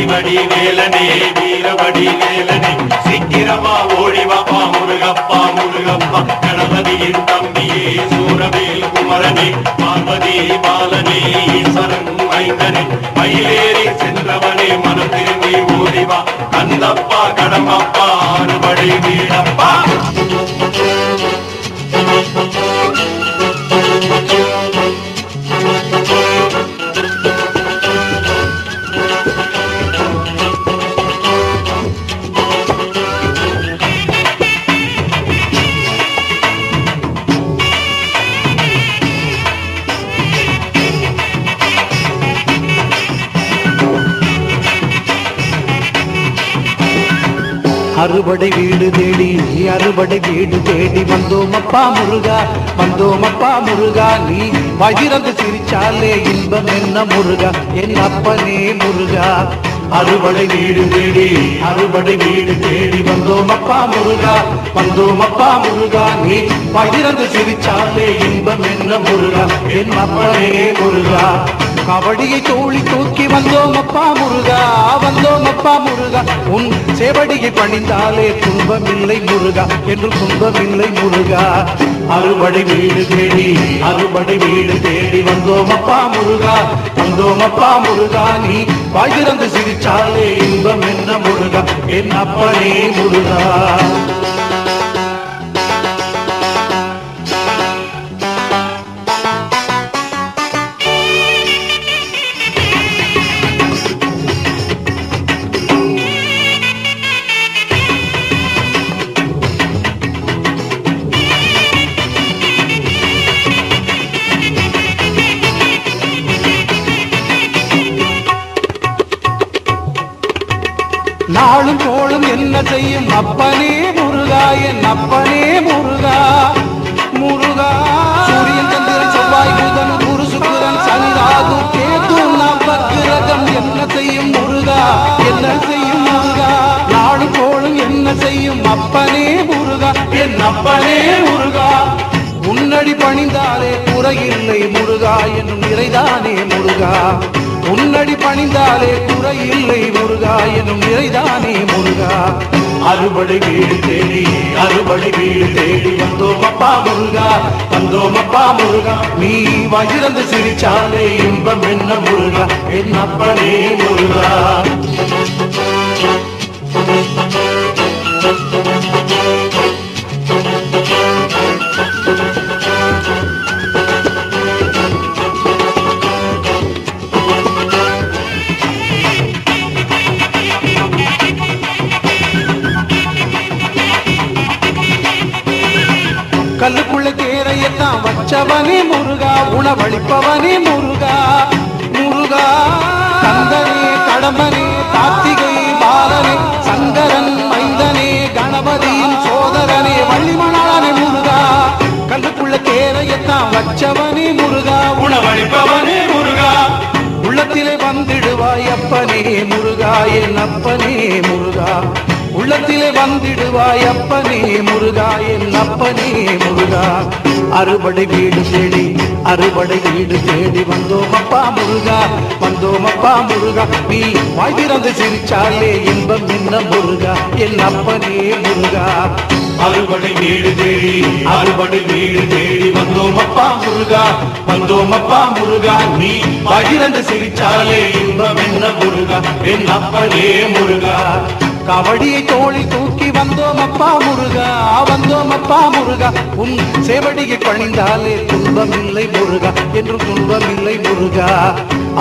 சக்திவடி வேலனே வீரவடி வேலனே சீக்கிரமா ஓடிவாப்பா முருகப்பா முருகப்பா கணபதியின் தம்பியே சூரவேல் குமரனே பார்வதி பாலனே ஈஸ்வரன் மைந்தனே மயிலேறி சென்றவனே மனம் திரும்பி ஓடிவா கந்தப்பா கடம்பப்பா அறுபடை வீடப்பா அறுபடை வீடு தேடி அறுபடை வீடு தேடி வந்தோம் அப்பா முருகா வந்தோம் அப்பா முருகா நீ வயிறந்து சிரிச்சாலே இன்பம் என்ன முருகா என் அப்பனே முருகா அறுபடை வீடு தேடி அறுபடை வீடு தேடி வந்தோம் அப்பா முருகா வந்தோம் அப்பா முருகா நீ வயிறந்து சிரிச்சாலே இன்பம் என்ன முருகா என் அப்பனே முருகா கபடியை தோழி தூக்கி வந்தோம் அப்பா முருகா வந்தோம் அப்பா முருகா உன் சேவடியை பணிந்தாலே துன்பமில்லை முருகா என்று துன்பமில்லை முருகா அறுபடை வீடு தேடி அறுபடை வீடு தேடி வந்தோம் அப்பா முருகா வந்தோம் அப்பா முருகா நீ வாய்திறந்து சிரிச்சாலே இன்பம் என்ன முருகா என் அப்பனே முருகா நாளும் கோளும் என்ன செய்யும் அப்பனே முருகா என் அப்பனே முருகா முருகா சூரியன் சந்திரன் செவ்வாய் புதன் குரு சுக்கிரன் சனி ராகு கேது நவக்கிரகம் என்ன செய்யும் முருகா என்ன செய்யும் முருகா நாளும் கோளும் என்ன செய்யும் அப்பனே முருகா என் அப்பனே முருகா உன்னடி பணிந்தாலே குறையில்லை முருகா என்னும் நிறைதானே முருகா உன்னடி பணிந்தாலே குறையில்லை முருகா எனும் நிறைதானே முருகா அறுபடை வீடு தேடி அறுபடை வீடு தேடி வந்தோம் அப்பா முருகா வந்தோம் அப்பா முருகா நீ வயிறந்து சிரிச்சாலே இன்பம் என்ன முருகா என் அப்பனே முருகா கல்லுக்குள்ள தேரையத்தான் வச்சவனே முருகா உணவளிப்பவனே முருகா முருகா கந்தனே கடம்பனே கார்த்திகை பாலனே சங்கரன் மைந்தனே கணபதியின் சோதரனே வள்ளிமணாளனே முருகா கல்லுக்குள்ள தேரையத்தான் வச்சவனே முருகா உணவளிப்பவனே முருகா உள்ளத்திலே வந்திடுவாய் அப்பனே முருகா என் அப்பனே முருகா உள்ளத்திலே வந்திடுவாய் அப்பனே முருகா என் அப்பனே முருகா அறுபடை வீடு தேடி அறுபடை வீடு தேடி வந்தோம் அப்பா முருகா வந்தோம் அப்பா முருகா நீ வாய்திறந்து சிரிச்சாலே இன்பம் என்ன முருகா என் அப்பனே முருகா அறுபடை வீடு தேடி அறுபடை வீடு தேடி வந்தோம் அப்பா முருகா வந்தோம் அப்பா முருகா நீ வாய்திறந்து சிரிச்சாலே இன்பம் என்ன முருகா என் அப்பனே முருகா கபடியை தோழி தூக்கி வந்தோம் அப்பா முருகா வந்தோம் அப்பா முருகா உன் சேவடியை பணிந்தாலே துன்பமில்லை முருகா என்றும் துன்பமில்லை முருகா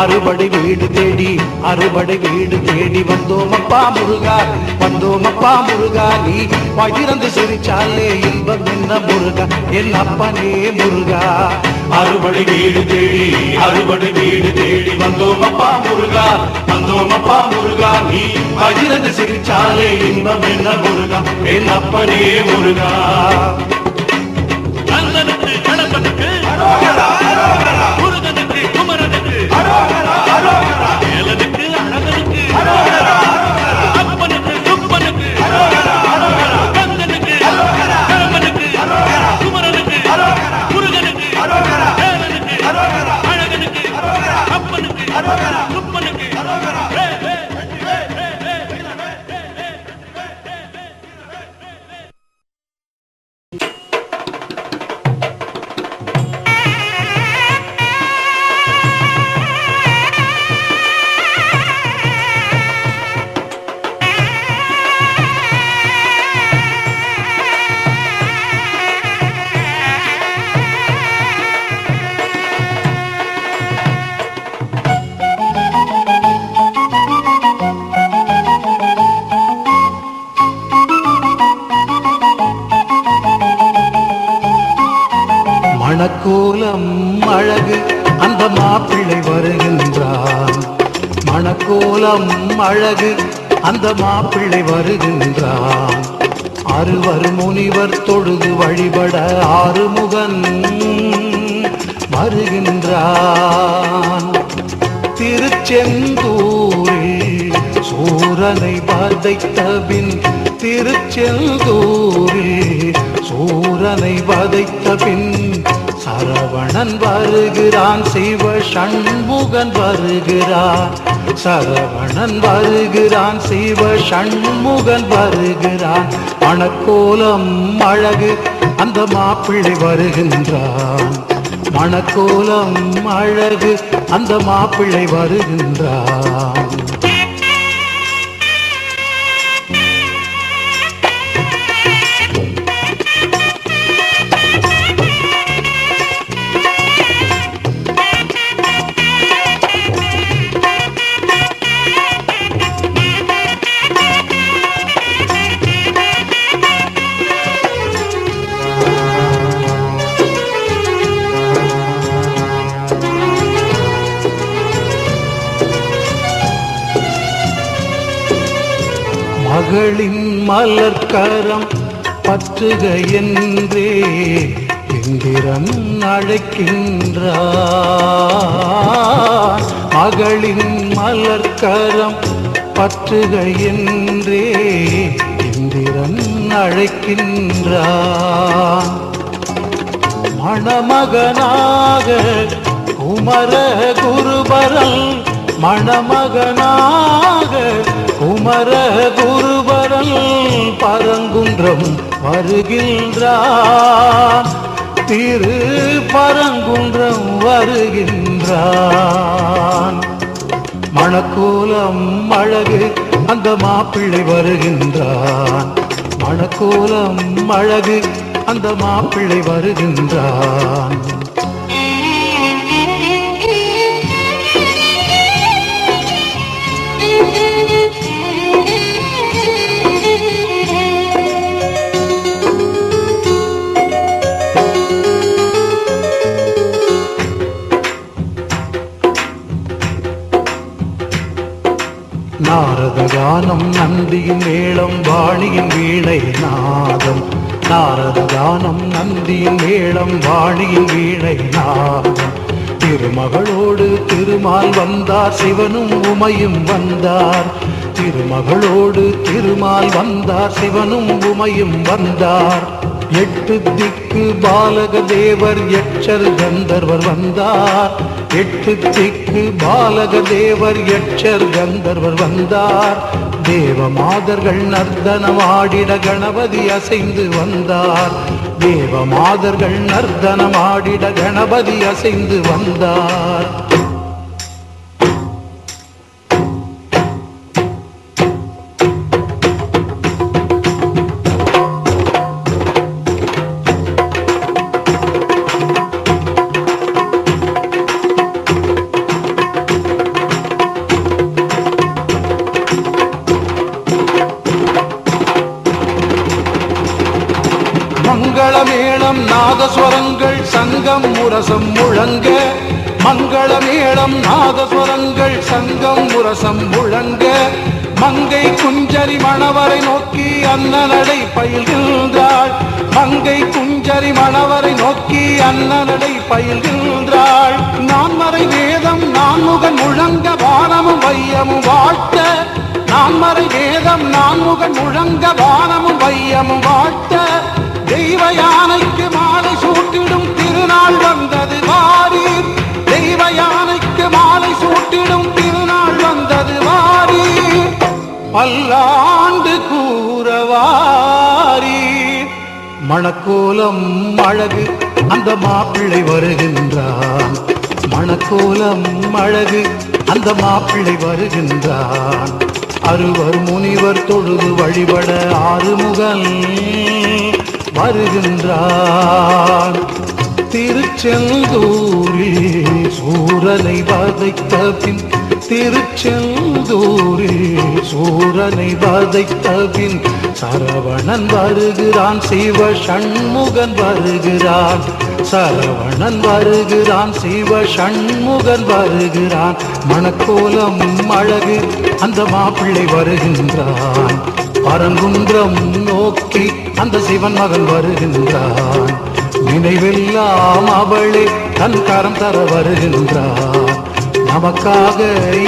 அறுபடை வீடு தேடி அறுபடை வீடு தேடி வந்தோம் அப்பா முருகா வந்தோம் அப்பா முருகா நீ பகிர்ந்து சிரிச்சாலே இன்பம் என்ன முருகா என் அப்பனே முருகா அறுபடை வீடு தேடி அறுபடை வீடு தேடி வந்தோம் அப்பா முருகா வந்தோம் அப்பா முருகா நீ பகிர்ந்து சிரிச்சாலே இன்பம் என்ன முருகா என் அப்பனே முருகா கந்தனுக்கு கடம்பனுக்கு முருகனுக்கு குமரனுக்கு வேலனுக்கு அழகனுக்கு அப்பனுக்கு சுப்பனுக்கு கந்தனுக்கு கடம்பனுக்கு குமரனுக்கு முருகனுக்கு வேலனுக்கு அழகனுக்கு அப்பனுக்கு சுப்பனுக்கு மணக்கோலம் அழகு அந்த மாப்பிள்ளை வருகின்றான். அறுவர் முனிவர் தொழுது வழிபட ஆறுமுகன் வருகின்றான். திருச்செந்தூரில் சூரனை வதைத்த பின் திருச்செந்தூரில் சூரனை வதைத்த பின் சரவணன் வருகிறான். சிவ சண்முகன் வருகிறான். சரவணன் வருகிறான். சிவ சண்முகன் வருகிறான். மணக்கோலம் அழகு அந்த மாப்பிள்ளை வருகின்றான். மணக்கோலம் அழகு அந்த மாப்பிள்ளை வருகின்றான். மகளின் மலர்கரம் பற்றுக என்றே இந்திரன் அழைக்கின்றான். மகளின் மலர்கரம் பற்றுக என்றே இந்திரன் அழைக்கின்றான். மணமகனாக குமர குருபரல் மணமகனாக குமர குருபரல் பரங்குன்றம் வருகின்றான். திரு பரங்குன்றம் வருகின்றான். மணக்கோலம் அழகு அந்த மாப்பிள்ளை வருகின்றான். மணக்கோலம் அழகு அந்த மாப்பிள்ளை வருகின்றான். நாரத கானம் நந்தியின் மேளம் வாணியின் வீணை நாதம். நாரத கானம் நந்தியின் மேளம் வாணியின் வீணை நாதம். திருமகளோடு திருமால் வந்தார். சிவனும் உமையும் வந்தார். திருமகளோடு திருமால் வந்தார். சிவனும் உமையும் வந்தார். எட்டு திக்கு பாலக தேவர் எச்சர் கந்தர்வர் வந்தார். எட்டு திக்கு பாலக தேவர் எச்சர் கந்தர்வர் வந்தார். தேவ மாதர்கள் நர்த்தனமாடிட கணபதி அசைந்து வந்தார். தேவ மாதர்கள் நர்த்தனமாடிட கணபதி அசைந்து வந்தார். மங்களமேளம் நாதஸ்வரங்கள் சங்கம் முரசம் முழங்க. மங்களமேளம் நாதஸ்வரங்கள் சங்கம் முரசம் முழங்க. மங்கை குஞ்சரி மணவரை நோக்கி அன்னநடை பயில்கின்றாள். மங்கை குஞ்சரி மணவரை நோக்கி அன்னநடை பயில்கின்றாள். நான்மறை வேதம் நான்முகன் முழங்க வானமும் வையமும் வாழ்த்த. நான்மறை வேதம் நான்முகன் முழங்க வானமும் வையமும் வாழ்த்த. தெய்வ யானைக்கு மாலை சூட்டிடும் திருநாள் வந்தது வாரீர். தெய்வ யானைக்கு மாலை சூட்டிடும் திருநாள் வந்தது வாரீர். பல்லாண்டு கூறவாரீர். மணக்கோலம் அழகு அந்த மாப்பிள்ளை வருகின்றான். மணக்கோலம் அழகு அந்த மாப்பிள்ளை வருகின்றான். அறுவர் முனிவர் தொழுது வழிபட ஆறுமுகன் வருகின்றான். திருச்செந்தூரில் சூரனை வதைத்த பின் திருச்செந்தூரில் சூரனை வதைத்த பின் சரவணன் வருகிறான், சிவ சண்முகன் வருகிறான். சரவணன் வருகிறான், சிவ சண்முகன் வருகிறான். மணக்கோலம் அழகு அந்த மாப்பிள்ளை வருகின்றான். பரங்குன்றம் நோக்கி அந்த சிவன் மகன் வருகின்றான். நினைவெல்லாம் அவளே தன் கரம் தர வருகின்றான். நமக்காக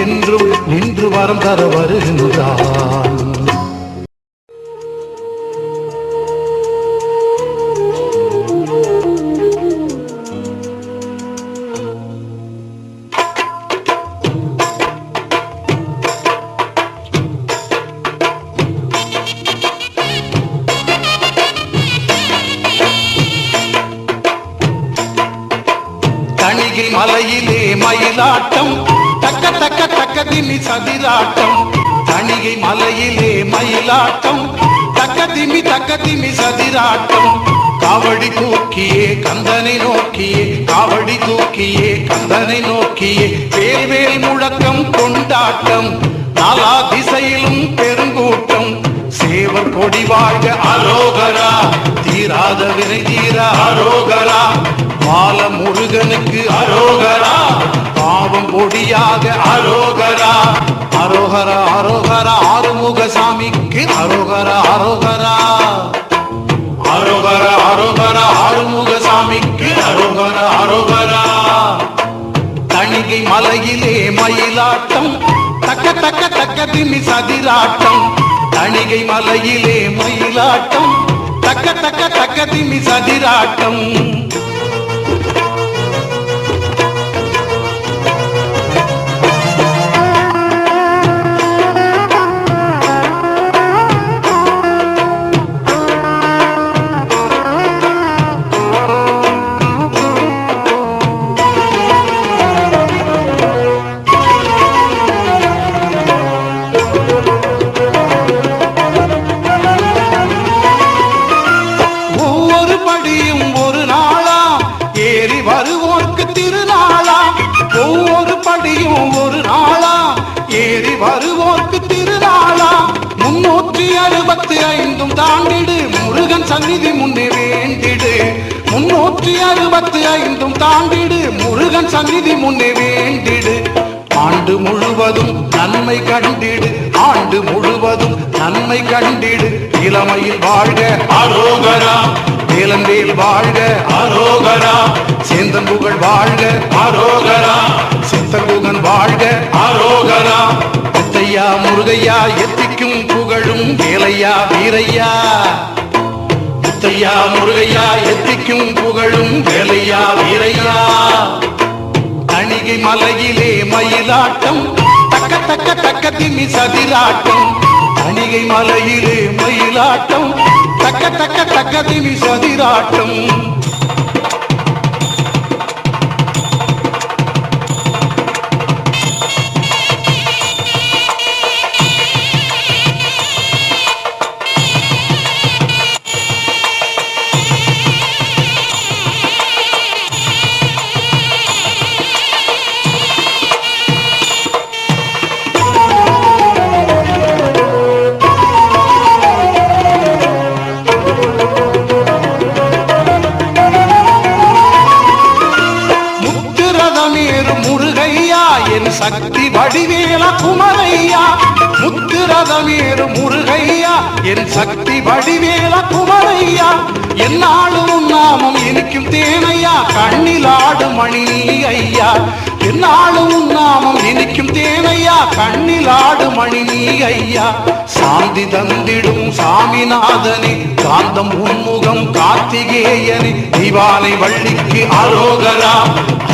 என்றும் நின்று வரம் தர வருகின்றான். தணிகை மலையிலே மயிலாட்டம், தக்க தக்க தக்க திமி சதிராட்டம். தணிகை மலையிலே மயிலாட்டம், தக்க திமி சதிராட்டம். காவடி தூக்கியே கந்தனை நோக்கியே, காவடி தூக்கியே கந்தனை நோக்கியே, வேல் வேல் முழக்கம் கொண்டாட்டம். நாலா திசையிலும் பெருங்கூட்டம். சேவர் கொடி வாழ்க அரோகரா, தீராத வினை தீர அரோகரா. பால முருகனுக்கு அரோகரா, பாவம் பொடியாக அரோகரா. அரோகரா அரோகரா ஆறுமுக சாமிக்கு அரோகரா அரோகரா. அரோகரா அரோகரா ஆறுமுக சாமிக்கு அரோகரா அரோகரா. தணிகை மலையிலே மயிலாட்டம், தக்க தக்க தக்க திமி சதிராட்டம். தணிகை மலையிலே மயிலாட்டம், தக்க தக்க தக்க திமி சதிராட்டம். வருவோர்க்கு திருநாளா, ஒவ்வொரு படியும் ஒரு நாளா, ஏறி வருவோர்க்கு திருநாளா. 365 தாண்டிடு, முருகன் சந்நிதி முன்னே வேண்டிடு. 365 தாண்டிடு, முருகன் சந்நிதி முன்னே வேண்டிடு. ஆண்டு முழுவதும் நன்மை கண்டிடு, ஆண்டு முழுவதும் நன்மை கண்டிடு. இளமையில் வாழ்க அரோகரா, வேலந்தேல் வாழ்க அரோகரா. சேந்தன் புகழ் வாழ்க அரோகரா, சித்தகுகன் வாழ்க அரோகரா. முத்தையா முருகையா எத்திக்கும் புகழும் வேலையா வீரையா. முத்தையா முருகையா எத்திக்கும் புகழும் வேலையா வீரையா. தணிகை மலையிலே மயிலாட்டம், தக்க தக்க தக்க திமி சதிராட்டம். தணிகை மலையிலே மயிலாட்டம், தக்க தக்க தக்க திமி சதிராட்டம். சக்தி வடிவேல குமரையா, முத்துரதமேறு முருகையா, என் சக்தி வடிவேல குமரையா. என்னாலும் நாமம் இனிக்கும் தேனையா, கண்ணில் ஆடும் மணி ஐயா. என்னாலும் நாமம் இனிக்கும் தேனையா, கண்ணில் ஆடும் மணி ஐயா. சாந்தி தந்திடும் சாமிநாதனே, காந்தம் உன்முகம் கார்த்திகேயனே, திவானை வள்ளிக்கு அரோகரா.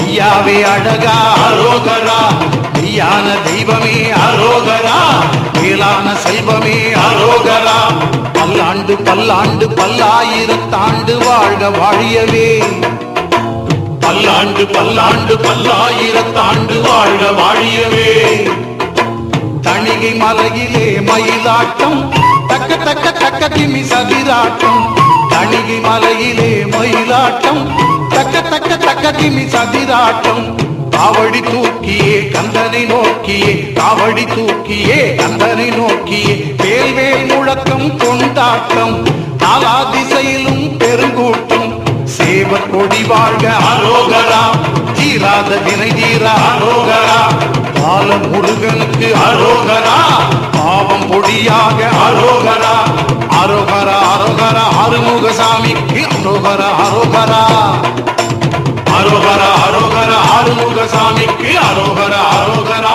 ஐயாவே அழகா அரோகரா, மெய்யான தெய்வமே அரோகரா, மேலான செல்வமே அரோகரா. பல்லாண்டு பல்லாண்டு பல்லாயிரத்தாண்டு வாழ்க வாழியவே. பல்லாண்டு பல்லாண்டு பல்லாயிரத்தாண்டு வாழ்க வாழியவே. தணிகை மலையிலே மயிலாட்டம், தக்க தக்க தக்க திமி சதிராட்டம். தணிகை மலையிலே மயிலாட்டம் தக்க தக்க தக்க திமி சதிராட்டம் காவடி தூக்கியே கந்தனை நோக்கியே காவடி தூக்கியே கந்தனை நோக்கியே வேல் வேல் முழக்கம் கொண்டாட்டம் நாலா திசையிலும் பெருங்கூட்டம் சேவ கொடி வாழ்க அரோகரா தீராத வினை தீர அரோகரா பால முருகனுக்கு அரோகரா பாவம் பொடியாக அரோகரா அரோகரா அரோகரா ஆறுமுகசாமிக்கு அரோகரா அரோகரா அரோகரா அரோகரா ஆறுமுகசாமிக்கு அரோகரா அரோகரா